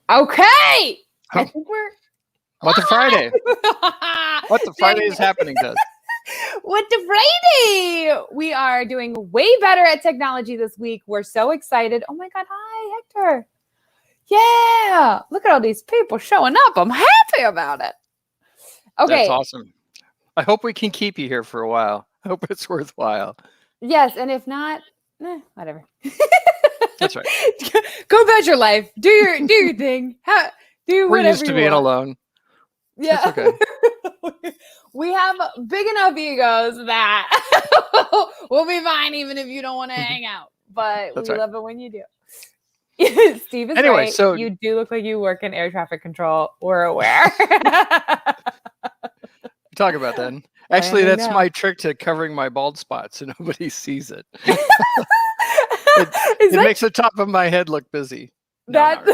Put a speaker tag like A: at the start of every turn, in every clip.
A: Okay. I think we're.
B: What the Friday? What the Friday is happening to us?
A: What the Friday? We are doing way better at technology this week. We're so excited. Oh my God. Hi, Hector. Yeah. Look at all these people showing up. I'm happy about it. Okay.
B: That's awesome. I hope we can keep you here for a while. I hope it's worthwhile.
A: Yes. And if not, whatever.
B: That's right.
A: Go about your life. Do your thing. Do
B: We're
A: whatever
B: used to being alone.
A: Yeah.
B: It's okay.
A: We have big enough egos that we'll be fine even if you don't want to hang out. But we love it when you do. Steve is right. So you do look like you work in air traffic control. We're aware.
B: Talk about that. Actually, that's my trick to covering my bald spot so nobody sees it. It makes the top of my head look busy. Because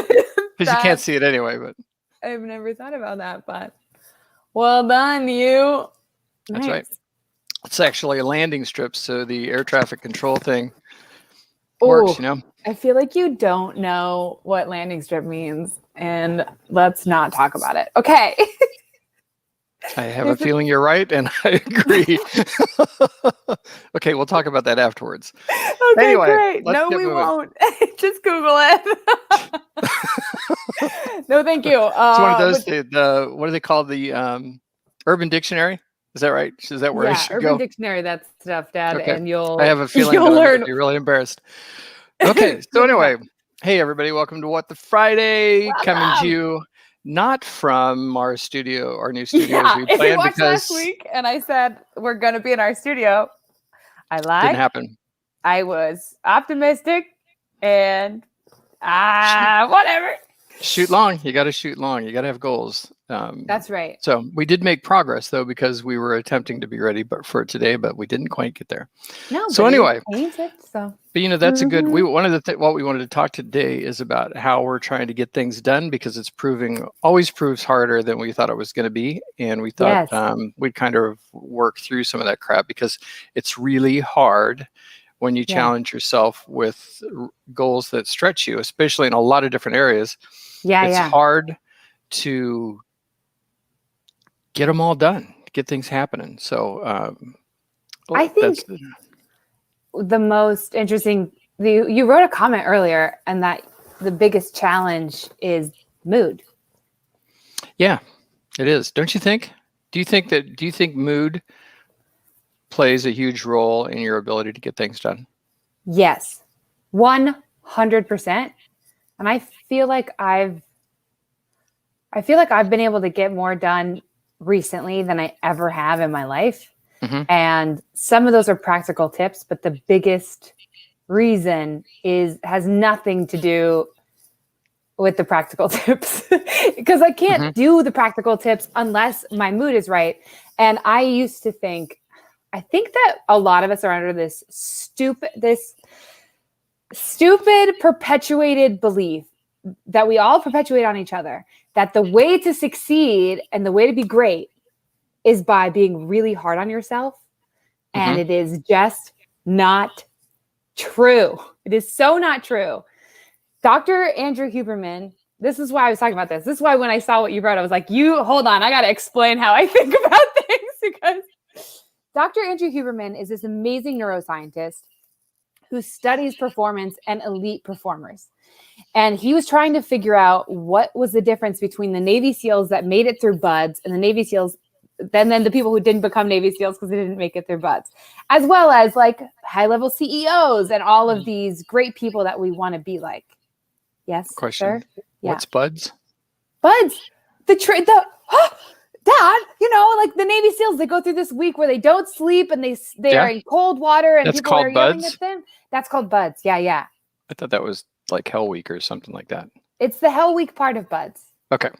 B: you can't see it anyway. But
A: I've never thought about that, but well done, you.
B: That's right. It's actually a landing strip, so the air traffic control thing works,
A: I feel like you don't know what landing strip means, and let's not talk about it. Okay.
B: I have a feeling you're right, and I agree. Okay, we'll talk about that afterwards.
A: Okay, anyway, great. No, we won't. Just Google it. No, thank you.
B: It's one of those. What do they call the Urban Dictionary? Is that right? Is that where I should go?
A: Urban Dictionary. That stuff, Dad,
B: okay.
A: and you'll.
B: I have a feeling you'll learn. Be really embarrassed. Okay, so anyway, hey everybody, welcome to What the Friday, coming to you. Not from our studio, our new studio as we planned.
A: If you watched last week and I said we're going to be in our studio, I lied.
B: Didn't happen.
A: I was optimistic and whatever.
B: Shoot long. You got to shoot long. You got to have goals.
A: That's right.
B: So we did make progress though, because we were attempting to be ready for today, but we didn't quite get there.
A: No.
B: So anyway,
A: but
B: that's a good. One of what we wanted to talk today is about how we're trying to get things done, because it's always proves harder than we thought it was going to be, and we thought we'd kind of work through some of that crap, because it's really hard when you challenge yourself with goals that stretch you, especially in a lot of different areas. It's hard to get them all done, get things happening. So
A: I think the most interesting, you wrote a comment earlier, and that the biggest challenge is mood.
B: Yeah, it is. Don't you think? Do you think mood plays a huge role in your ability to get things done?
A: Yes, 100%. And I feel like I've been able to get more done recently than I ever have in my life. Mm-hmm. And some of those are practical tips, but the biggest reason has nothing to do with the practical tips, because I can't do the practical tips unless my mood is right. And I used to think that a lot of us are under this stupid perpetuated belief that we all perpetuate on each other, that the way to succeed and the way to be great is by being really hard on yourself. And it is just not true. It is so not true. Dr. Andrew Huberman, this is why I was talking about this. This is why when I saw what you wrote, I was like, hold on, I got to explain how I think about things, because Dr. Andrew Huberman is this amazing neuroscientist who studies performance and elite performers. And he was trying to figure out what was the difference between the Navy SEALs that made it through BUD/S and the Navy SEALs, then the people who didn't become Navy SEALs because they didn't make it through BUD/S, as well as like high-level CEOs and all of these great people that we want to be like. Yes,
B: question.
A: Sir? Yeah.
B: What's BUD/S?
A: BUD/S, Dad, like the Navy SEAls, they go through this week where they don't sleep and they are in cold water and people are yelling at them. That's called BUD/S. Yeah.
B: I thought that was like Hell Week or something like that.
A: It's the Hell Week part of BUD/S.
B: Okay.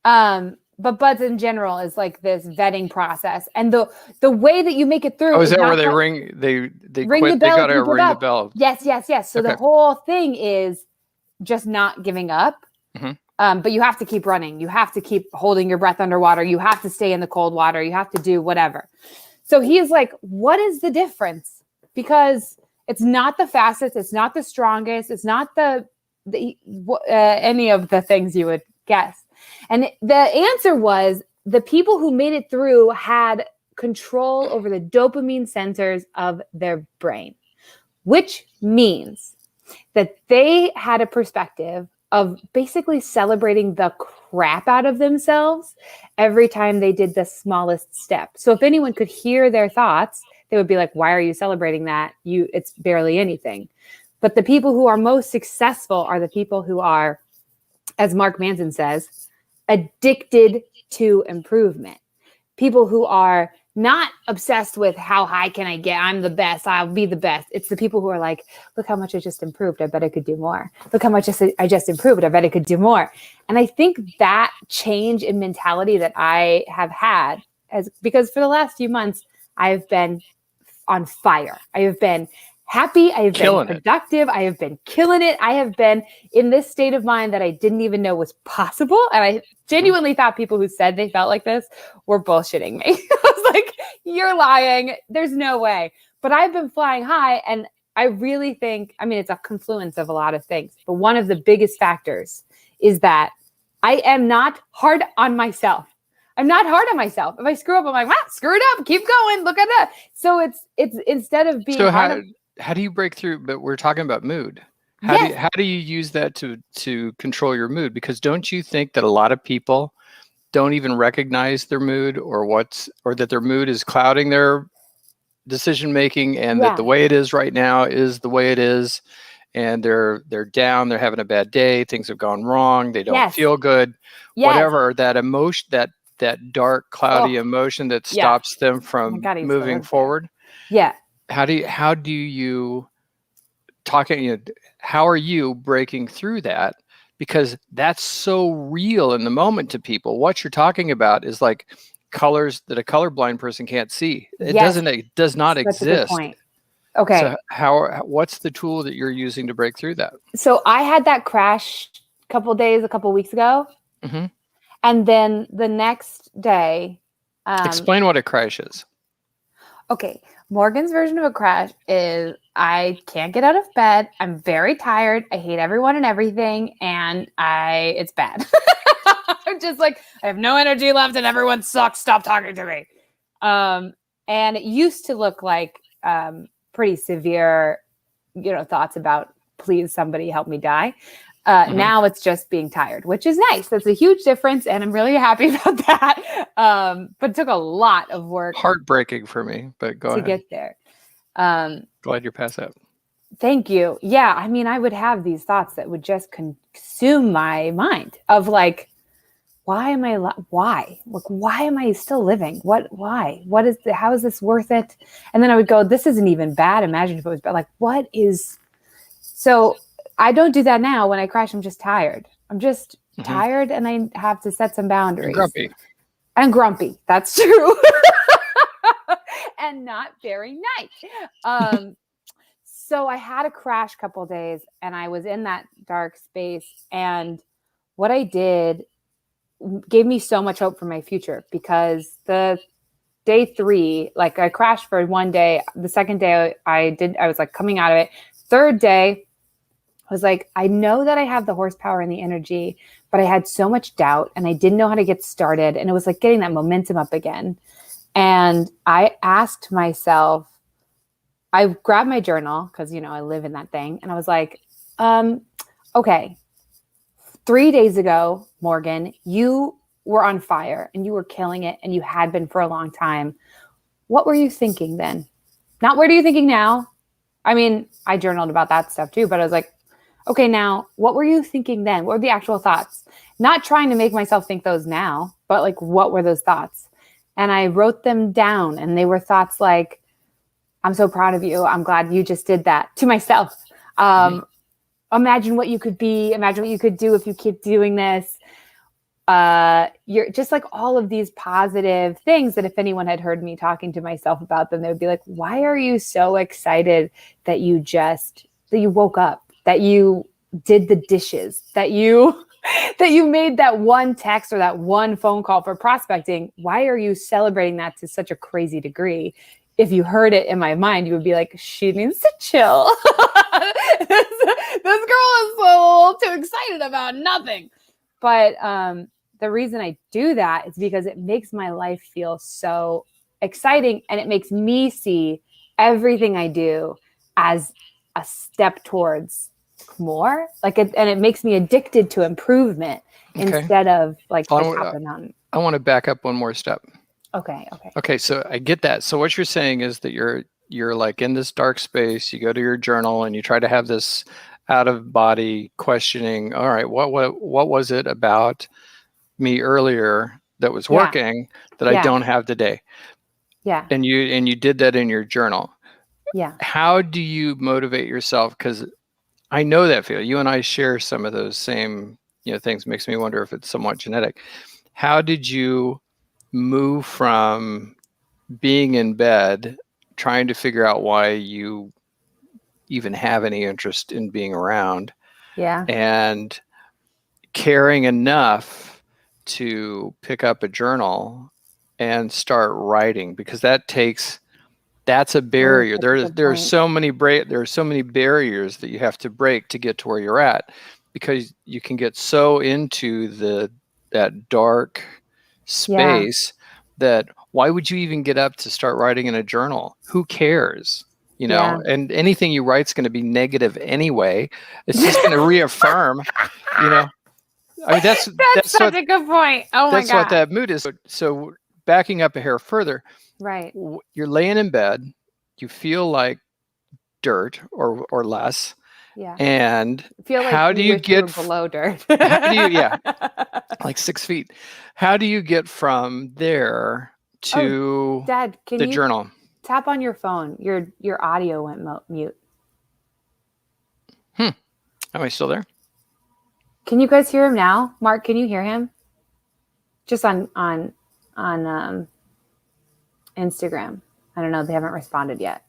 A: But BUD/S in general is like this vetting process, and the way that you make it through.
B: Oh, is that where they ring the bell? They gotta ring the bell.
A: Yes. So the whole thing is just not giving up. But you have to keep running. You have to keep holding your breath underwater. You have to stay in the cold water. You have to do whatever. So he is like, what is the difference? Because it's not the fastest. It's not the strongest. It's not the any of the things you would guess. And the answer was the people who made it through had control over the dopamine centers of their brain, which means that they had a perspective of basically celebrating the crap out of themselves every time they did the smallest step. So if anyone could hear their thoughts, they would be like, why are you celebrating that? It's barely anything. But the people who are most successful are the people who are, as Mark Manson says, addicted to improvement. People who are not obsessed with how high can I get? I'm the best. I'll be the best. It's the people who are like, look how much I just improved. I bet I could do more. Look how much I just improved. I bet I could do more. And I think that change in mentality that I have had, because for the last few months, I've been on fire. I have been happy. I have been productive. I have been killing it. I have been in this state of mind that I didn't even know was possible. And I genuinely thought people who said they felt like this were bullshitting me. I was like, you're lying. There's no way. But I've been flying high. And I really think, it's a confluence of a lot of things. But one of the biggest factors is that I am not hard on myself. I'm not hard on myself. If I screw up, I'm like, screw it up. Keep going. Look at that. So it's instead of being
B: how do you break through? But we're talking about mood. How do you use that to control your mood? Because don't you think that a lot of people don't even recognize their mood or that their mood is clouding their decision making, and that the way it is right now is the way it is, and they're down, they're having a bad day, things have gone wrong, they don't feel good, whatever that emotion, that dark, cloudy emotion that stops them from moving forward.
A: Yeah.
B: How do you how are you breaking through that? Because that's so real in the moment to people. What you're talking about is like colors that a colorblind person can't see. It does not exist.
A: That's a good point. Okay.
B: So what's the tool that you're using to break through that?
A: So I had that crash a couple weeks ago. Mm-hmm. And then the next day.
B: Explain what a crash is.
A: Okay. Morgan's version of a crash is I can't get out of bed. I'm very tired. I hate everyone and everything. And it's bad. I'm just like, I have no energy left and everyone sucks. Stop talking to me. And it used to look like pretty severe, thoughts about please somebody help me die. Now it's just being tired, which is nice. That's a huge difference. And I'm really happy about that. But it took a lot of work.
B: Heartbreaking for me, but go ahead.
A: To get there.
B: Glad you're past that.
A: Thank you. Yeah. I would have these thoughts that would just consume my mind of like, why am I still living? Why? How is this worth it? And then I would go, this isn't even bad. Imagine if it was bad. Like, so I don't do that now. When I crash, I'm just tired. I'm just tired, and I have to set some boundaries. And grumpy. That's true. And not very nice. So I had a crash a couple of days, and I was in that dark space. And what I did gave me so much hope for my future, because the day 3, like I crashed for one day. The second day I was like coming out of it. Third day, I was like, I know that I have the horsepower and the energy, but I had so much doubt and I didn't know how to get started. And it was like getting that momentum up again. And I asked myself, I grabbed my journal because, I live in that thing. And I was like, okay, 3 days ago, Morgan, you were on fire and you were killing it and you had been for a long time. What were you thinking then? Not what are you thinking now? I journaled about that stuff too, but I was like, okay, now what were you thinking then? What were the actual thoughts? Not trying to make myself think those now, but like, what were those thoughts? And I wrote them down, and they were thoughts like, I'm so proud of you. I'm glad you just did that, to myself. Imagine what you could be. Imagine what you could do if you keep doing this. You're just like all of these positive things that if anyone had heard me talking to myself about them, they would be like, why are you so excited that you woke up, that you did the dishes, that you made that one text or that one phone call for prospecting? Why are you celebrating that to such a crazy degree? If you heard it in my mind, you would be like, she needs to chill. This girl is a little too excited about nothing. But the reason I do that is because it makes my life feel so exciting, and it makes me see everything I do as a step towards more. Like and it makes me addicted to improvement instead of like the top of the mountain.
B: I want to back up one more step.
A: Okay.
B: So I get that. So what you're saying is that you're like in this dark space, you go to your journal and you try to have this out of body questioning. All right, what was it about me earlier that was working that I don't have today?
A: Yeah.
B: And you did that in your journal.
A: Yeah.
B: How do you motivate yourself? Because I know that feeling. You and I share some of those same, things. Makes me wonder if it's somewhat genetic. How did you move from being in bed, trying to figure out why you even have any interest in being around, and caring enough to pick up a journal and start writing? Because that's a barrier. There are so many barriers that you have to break to get to where you're at, because you can get so into that dark space that why would you even get up to start writing in a journal? Who cares? And anything you write is going to be negative anyway. It's just going to reaffirm, I mean, that's
A: such a good point. Oh my God.
B: That's what that mood is. So backing up a hair further,
A: right?
B: You're laying in bed, you feel like dirt or less.
A: Yeah.
B: And
A: feel like
B: how do you get
A: below dirt?
B: Like 6 feet. How do you get from there to
A: Dad, can
B: the
A: you
B: journal?
A: Tap on your phone. Your audio went mute.
B: Am I still there?
A: Can you guys hear him now? Mark, can you hear him? Just on Instagram. I don't know. They haven't responded yet.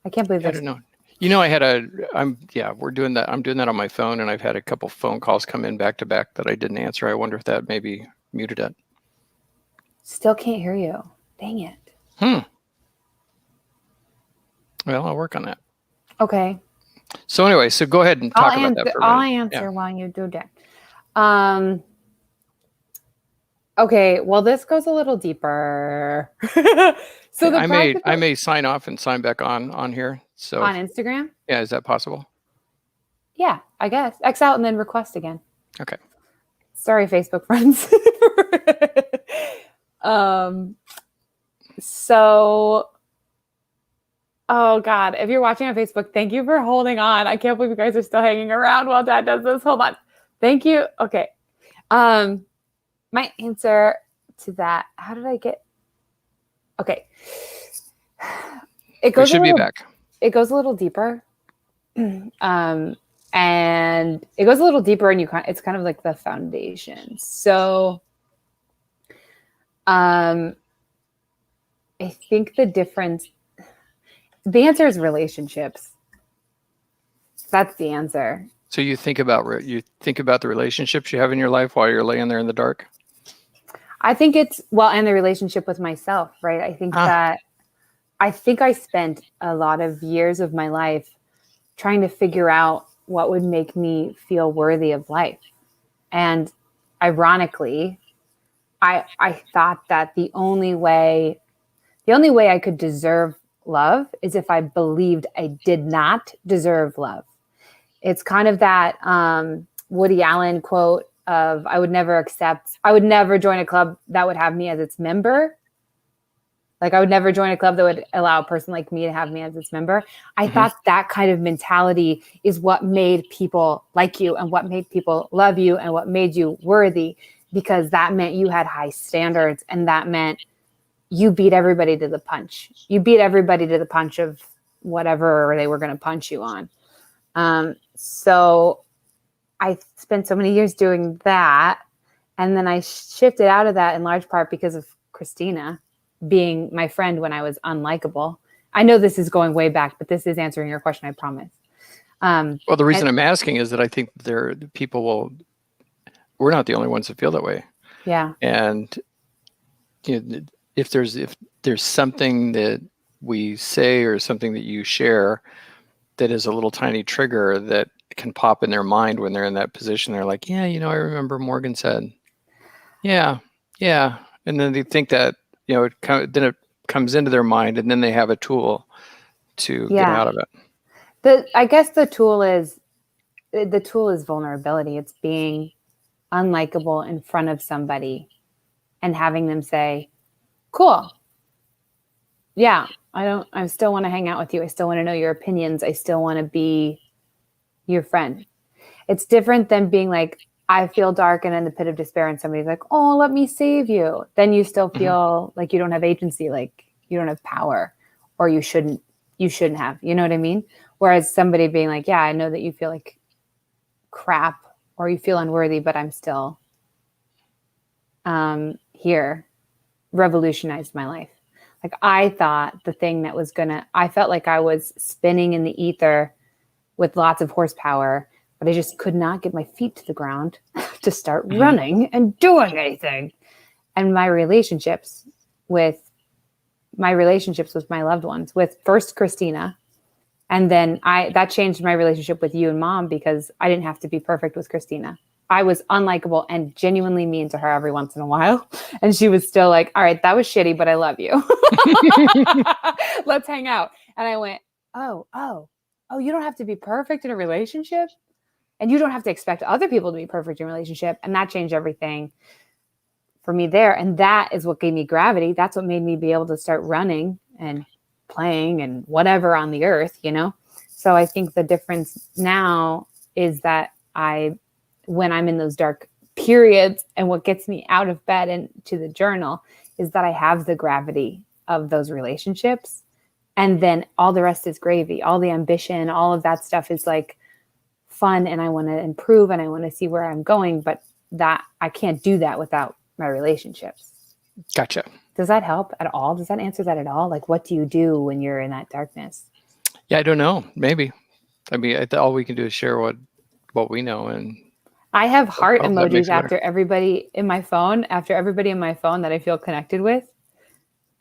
A: I can't believe this.
B: I don't know. We're doing that. I'm doing that on my phone, and I've had a couple phone calls come in back to back that I didn't answer. I wonder if that maybe muted it.
A: Still can't hear you. Dang it.
B: Well, I'll work on that.
A: Okay.
B: So anyway, go ahead and talk about that for a minute.
A: I'll answer while you do that. Okay, well, this goes a little deeper. So
B: I may sign off and sign back on here. So
A: on Instagram?
B: Yeah, is that possible?
A: Yeah, I guess. X out and then request again.
B: Okay.
A: Sorry, Facebook friends. So, oh God, if you're watching on Facebook, thank you for holding on. I can't believe you guys are still hanging around while Dad does this. Hold on. Thank you. Okay. My answer to that, how did I get? Okay.
B: We should be back.
A: It goes a little deeper. And it goes a little deeper, and it's kind of like the foundation. So, I think the answer is relationships. That's the answer.
B: So you think about the relationships you have in your life while you're laying there in the dark?
A: I think and the relationship with myself, right? I think I spent a lot of years of my life trying to figure out what would make me feel worthy of life. And ironically, I thought that the only way I could deserve love is if I believed I did not deserve love. It's kind of that Woody Allen quote of I would never join a club that would have me as its member. Like I would never join a club that would allow a person like me to have me as its member. I thought that kind of mentality is what made people like you and what made people love you and what made you worthy, because that meant you had high standards, and that meant you beat everybody to the punch. You beat everybody to the punch of whatever they were going to punch you on. So I spent so many years doing that. And then I shifted out of that in large part because of Christina being my friend when I was unlikable. I know this is going way back, but this is answering your question, I promise.
B: Well, the reason I'm asking is that I think we're not the only ones that feel that way.
A: Yeah.
B: And if there's something that we say or something that you share that is a little tiny trigger that can pop in their mind when they're in that position. They're like, yeah, I remember Morgan said, yeah. And then they think that, then it comes into their mind, and then they have a tool to get out of it.
A: I guess the tool is vulnerability. It's being unlikable in front of somebody and having them say, cool. Yeah, I still want to hang out with you. I still want to know your opinions. I still want to be your friend. It's different than being like, I feel dark and in the pit of despair, and somebody's like, oh, let me save you. Then you still feel like you don't have agency, like you don't have power, or you shouldn't have, you know what I mean? Whereas somebody being like, yeah, I know that you feel like crap or you feel unworthy, but I'm still here, revolutionized my life. Like I thought the thing that was I felt like I was spinning in the ether with lots of horsepower, but I just could not get my feet to the ground to start running and doing anything. And my relationships with my loved ones, with first Christina, and then that changed my relationship with you and Mom, because I didn't have to be perfect with Christina. I was unlikable and genuinely mean to her every once in a while. And she was still like, all right, that was shitty, but I love you. Let's hang out. And I went, oh, you don't have to be perfect in a relationship. And you don't have to expect other people to be perfect in a relationship. And that changed everything for me there. And that is what gave me gravity. That's what made me be able to start running and playing and whatever on the earth, So I think the difference now is that when I'm in those dark periods, and what gets me out of bed and to the journal is that I have the gravity of those relationships. And then all the rest is gravy. All the ambition, all of that stuff is like fun, and I want to improve and I want to see where I'm going, but that I can't do that without my relationships.
B: Gotcha.
A: Does that help at all? Does that answer that at all? Like, what do you do when you're in that darkness?
B: Yeah, I don't know. Maybe. I mean, all we can do is share what we know. And
A: I have heart emojis after everybody in my phone that I feel connected with.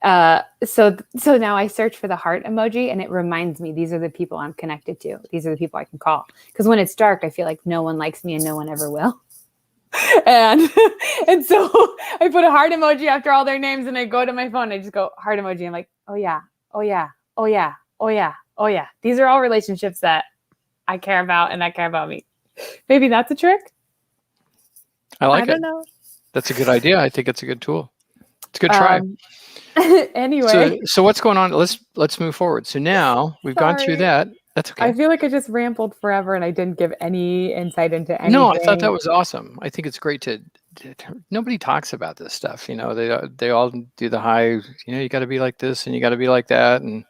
A: So now I search for the heart emoji, and it reminds me these are the people I'm connected to. These are the people I can call. Because when it's dark, I feel like no one likes me and no one ever will. And so I put a heart emoji after all their names, and I go to my phone. I just go heart emoji. I'm like, oh yeah, oh yeah, oh yeah, oh yeah, oh yeah. These are all relationships that I care about and that care about me. Maybe that's a trick.
B: I
A: don't know.
B: That's a good idea. I think it's a good tool. It's a good try.
A: Anyway.
B: So what's going on? Let's move forward. So now we've gone through that. That's okay.
A: I feel like I just rambled forever and I didn't give any insight into anything.
B: No, I thought that was awesome. I think it's great nobody talks about this stuff. They all do the high, you got to be like this and you got to be like that. And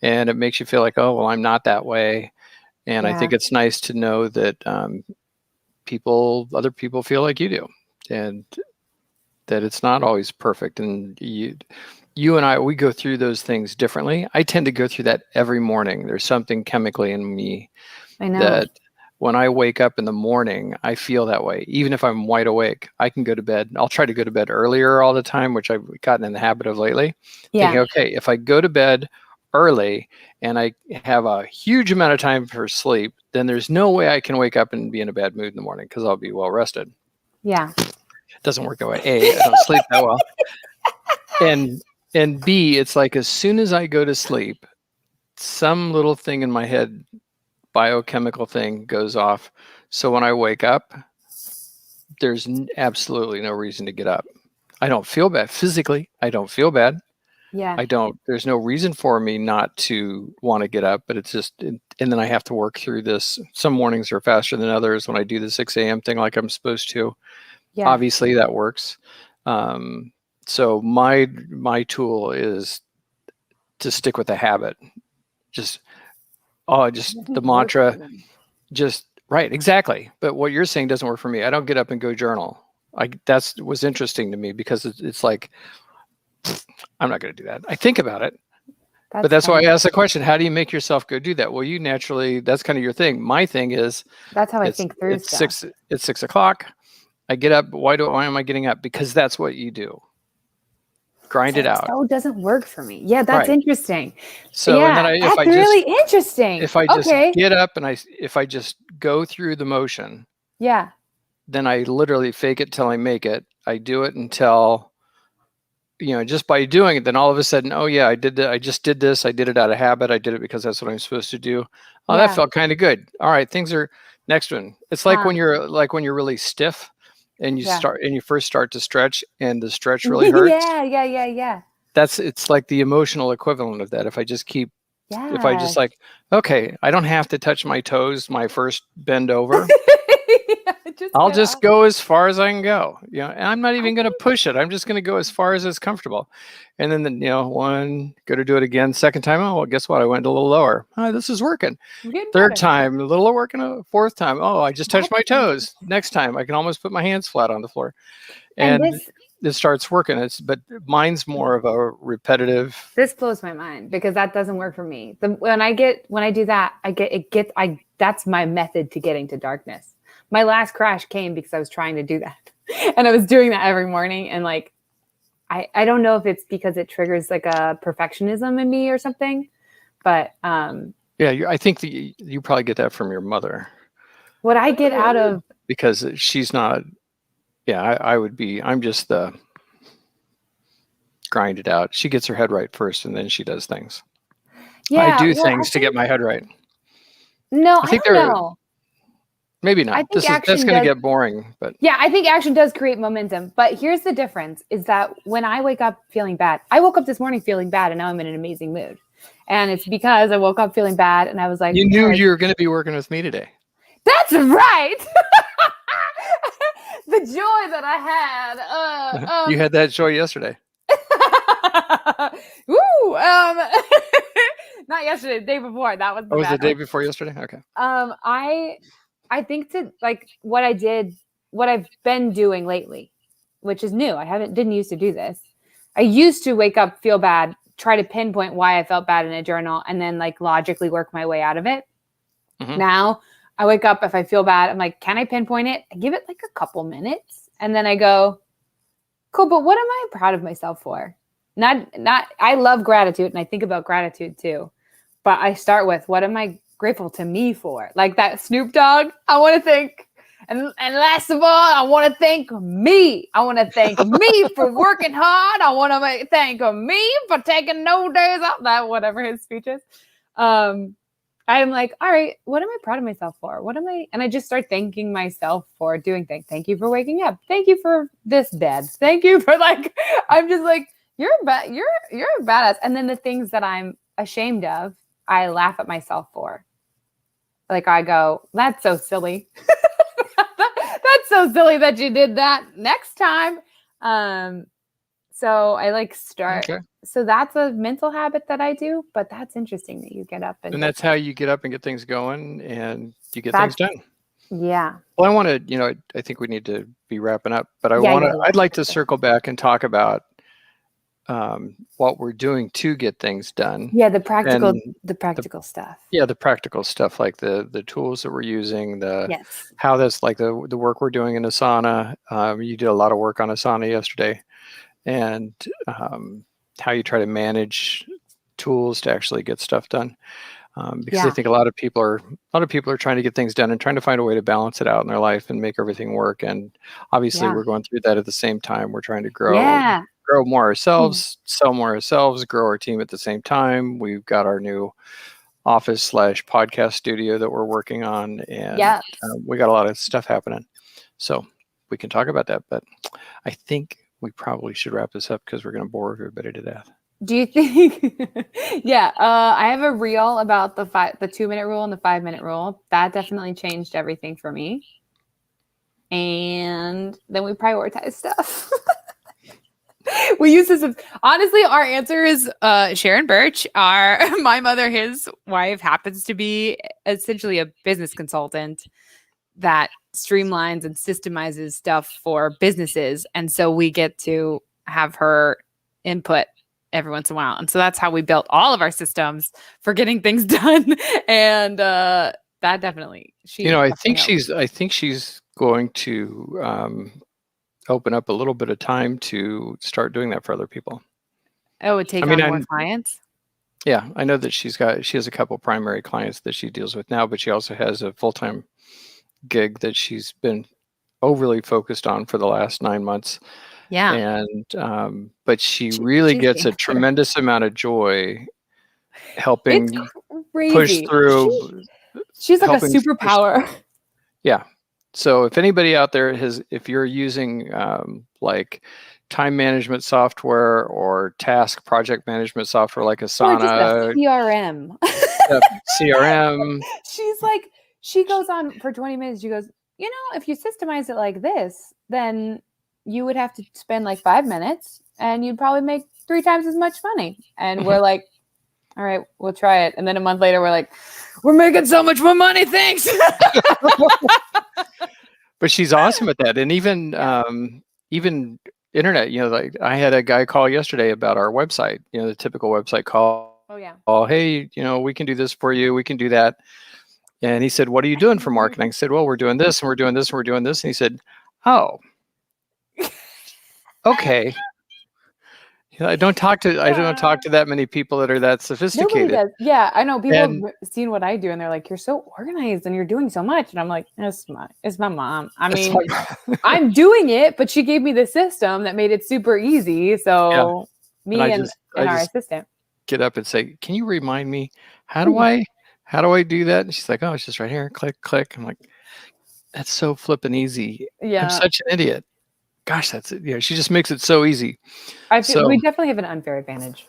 B: it makes you feel like, oh, well, I'm not that way. And I think it's nice to know that other people feel like you do, and that it's not always perfect. And you and I, we go through those things differently. I tend to go through that every morning. There's something chemically in me that when I wake up in the morning, I feel that way. Even if I'm wide awake, I can go to bed. I'll try to go to bed earlier all the time, which I've gotten in the habit of lately. Yeah. Thinking, okay, if I go to bed early and I have a huge amount of time for sleep, then there's no way I can wake up and be in a bad mood in the morning because I'll be well rested.
A: Yeah.
B: It doesn't work that way. A, I don't sleep that well. And B, it's like as soon as I go to sleep, some little thing in my head, biochemical thing goes off. So when I wake up, there's absolutely no reason to get up. I don't feel bad. Physically, I don't feel bad.
A: Yeah.
B: There's no reason for me not to want to get up, but it's just, and then I have to work through this. Some mornings are faster than others when I do the 6 a.m. thing like I'm supposed to. Yeah. Obviously that works. So my tool is to stick with the habit. Just the mantra, right. Exactly. But what you're saying doesn't work for me. I don't get up and go journal. That was interesting to me because it's like, I'm not going to do that. I think about it, but that's why I asked the question, how do you make yourself go do that? Well, you naturally, that's kind of your thing. My thing is,
A: that's how I think through
B: stuff. It's 6 o'clock. I get up. Why am I getting up? Because that's what you do. grind it out.
A: So doesn't work for me. Yeah, that's interesting.
B: So, and then
A: that's really interesting.
B: If I just get up and if I just go through the motion, then I literally fake it till I make it. I do it until, just by doing it, then all of a sudden, oh yeah, I did that. I just did this. I did it out of habit. I did it because that's what I'm supposed to do. Oh, that felt kind of good. All right, things are next one. It's like when you're really stiff and you first start to stretch and the stretch really hurts.
A: Yeah.
B: It's like the emotional equivalent of that. If I just keep, if I just like, okay, I don't have to touch my toes, my first bend over. I'll just go as far as I can go, and I'm not even going to push it. I'm just going to go as far as it's comfortable. And then, one, go to do it again. Second time, oh, well, guess what? I went a little lower. Oh, this is working. Third time, a little working. Fourth time, oh, I just touched my toes. Next time, I can almost put my hands flat on the floor. And it starts working. But mine's more of a repetitive.
A: This blows my mind because that doesn't work for me. When I do that, that's my method to getting to darkness. My last crash came because I was trying to do that. And I was doing that every morning. And like, I don't know if it's because it triggers like a perfectionism in me or something, but
B: I think that you probably get that from your mother.
A: What I get out of,
B: because she's not, I'm just the grind it out. She gets her head right first and then she does things. I do things to get my head right.
A: No, I don't know.
B: Maybe not. That's going to get boring, but
A: I think action does create momentum. But here's the difference: is that when I wake up feeling bad, I woke up this morning feeling bad, and now I'm in an amazing mood, and it's because I woke up feeling bad, and I was like,
B: you knew you were going to be working with me today.
A: That's right. The joy that I had.
B: You had that joy yesterday.
A: Woo! Not yesterday, the day before. That was
B: the day before yesterday. Okay.
A: I think what I've been doing lately, which is new. I didn't used to do this. I used to wake up, feel bad, try to pinpoint why I felt bad in a journal, and then like logically work my way out of it. Mm-hmm. Now I wake up, if I feel bad, I'm like, can I pinpoint it? I give it like a couple minutes, and then I go, cool, but what am I proud of myself for? Not. I love gratitude, and I think about gratitude too. But I start with, what am I grateful to me for? Like that Snoop Dogg, I want to thank, and last of all, I want to thank me. I want to thank me for working hard. I want to thank me for taking no days off. That whatever his speech is. I'm like, all right, what am I proud of myself for? And I just start thanking myself for doing things. Thank you for waking up. Thank you for this bed. Thank you for I'm just like, you're a badass. And then the things that I'm ashamed of, I laugh at myself for. Like I go, that's so silly. That's so silly that you did that. Next time. So I start. Okay. So that's a mental habit that I do, but that's interesting that you get up
B: and that's how you get up and get things going and you get things done.
A: Yeah.
B: Well, I want to, I think we need to be wrapping up, but I'd like to circle back and talk about what we're doing to get things done.
A: Yeah, the practical stuff.
B: Yeah, the practical stuff, like the tools that we're using, how that's like the work we're doing in Asana. You did a lot of work on Asana yesterday, and how you try to manage tools to actually get stuff done. Because I think a lot of people are trying to get things done and trying to find a way to balance it out in their life and make everything work. And obviously, we're going through that at the same time. We're trying to grow more ourselves, sell more ourselves, grow our team at the same time. We've got our new office/podcast studio that we're working on, and we got a lot of stuff happening. So we can talk about that, but I think we probably should wrap this up because we're going to bore everybody to death.
A: Do you think? I have a reel about the 2-minute rule and the 5-minute rule. That definitely changed everything for me. And then we prioritize stuff. We use this. Honestly, our answer is Sharon Burch. My mother, his wife, happens to be essentially a business consultant that streamlines and systemizes stuff for businesses. And so we get to have her input every once in a while. And so that's how we built all of our systems for getting things done. And that definitely,
B: I think she's going to open up a little bit of time to start doing that for other people.
A: Oh, would take on more clients?
B: Yeah, I know that she has a couple primary clients that she deals with now, but she also has a full-time gig that she's been overly focused on for the last 9 months.
A: Yeah.
B: And but she really gets a tremendous amount of joy helping push through.
A: She's like a superpower.
B: Yeah. So if anybody out there if you're using like time management software or task project management software like Asana,
A: or just a CRM.
B: CRM.
A: She's like, she goes on for 20 minutes. She goes, if you systemize it like this, then you would have to spend like 5 minutes and you'd probably make 3 times as much money. And we're like, all right, we'll try it. And then a month later, we're like, we're making so much more money. Thanks.
B: But she's awesome at that. And even internet, like I had a guy call yesterday about our website, the typical website call.
A: Oh yeah.
B: Oh, hey, we can do this for you. We can do that. And he said, what are you doing for marketing? I said, well, we're doing this and we're doing this and we're doing this. And he said, oh, okay. I don't talk to that many people that are that sophisticated.
A: Nobody does. Yeah, I know. People have seen what I do and they're like, you're so organized and you're doing so much. And I'm like, it's my mom. I mean, I'm doing it, but she gave me the system that made it super easy. So me and our assistant
B: get up and say, can you remind me, how do I do that? And she's like, oh, it's just right here. Click, click. I'm like, that's so flippin' easy.
A: Yeah.
B: I'm such an idiot. Gosh, that's it. Yeah, she just makes it so easy.
A: I feel we definitely have an unfair advantage.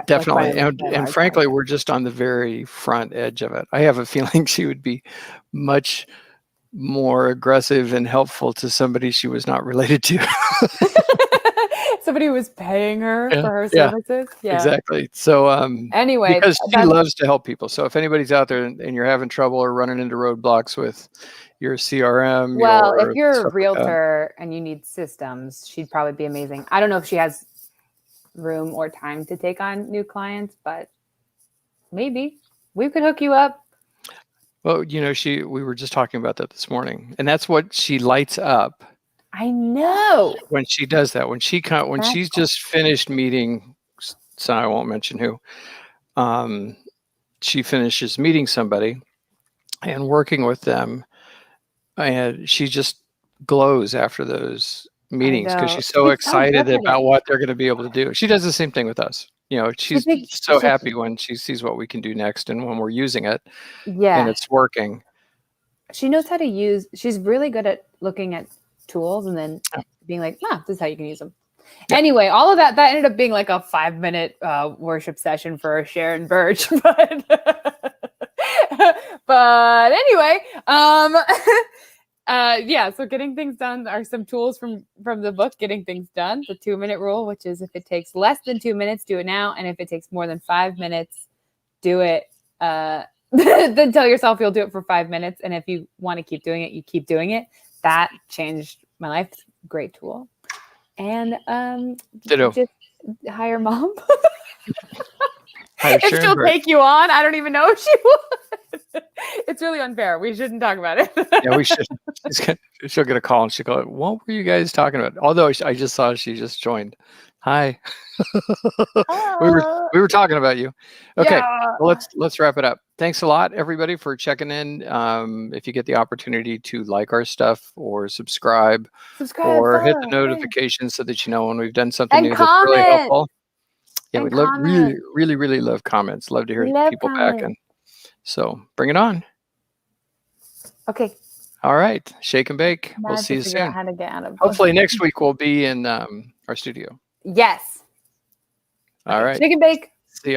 B: Definitely. And frankly, we're just on the very front edge of it. I have a feeling she would be much more aggressive and helpful to somebody she was not related to.
A: Somebody who was paying her for her services. Yeah,
B: exactly. So
A: anyway,
B: because she loves to help people. So if anybody's out there and you're having trouble or running into roadblocks with your CRM.
A: Well, if you're a realtor and you need systems, she'd probably be amazing. I don't know if she has room or time to take on new clients, but maybe we could hook you up.
B: Well, we were just talking about that this morning, and that's what she lights up.
A: I know.
B: When she does that, when she's just finished meeting, so I won't mention who, she finishes meeting somebody and working with them. And she just glows after those meetings because she's so excited about what they're going to be able to do. She does the same thing with us. She's so happy when she sees what we can do next and when we're using it. Yeah. And it's working.
A: She knows how to use, she's really good at looking at tools and then being like, this is how you can use them. Yeah. Anyway, all of that ended up being like a 5-minute worship session for Sharon Burch. But anyway, so getting things done are some tools from the book, Getting Things Done, the 2-minute rule, which is if it takes less than 2 minutes, do it now. And if it takes more than 5 minutes, do it. Then tell yourself you'll do it for 5 minutes. And if you want to keep doing it, you keep doing it. That changed my life. Great tool. And just hire Mom. If she'll take you on, I don't even know if she would. It's really unfair. We shouldn't talk about it.
B: Yeah, we should. She'll get a call and she'll go, what were you guys talking about? Although I just saw she just joined. Hi. We were talking about you. Okay, well, let's wrap it up. Thanks a lot, everybody, for checking in. If you get the opportunity to like our stuff or subscribe or hit the notifications so that you know when we've done something new that's really helpful. Yeah, we really love comments. Love to hear people back. And so bring it on.
A: Okay.
B: All right. Shake and bake. We'll see you soon. Hopefully next week we'll be in our studio.
A: Yes.
B: All right.
A: Shake and bake.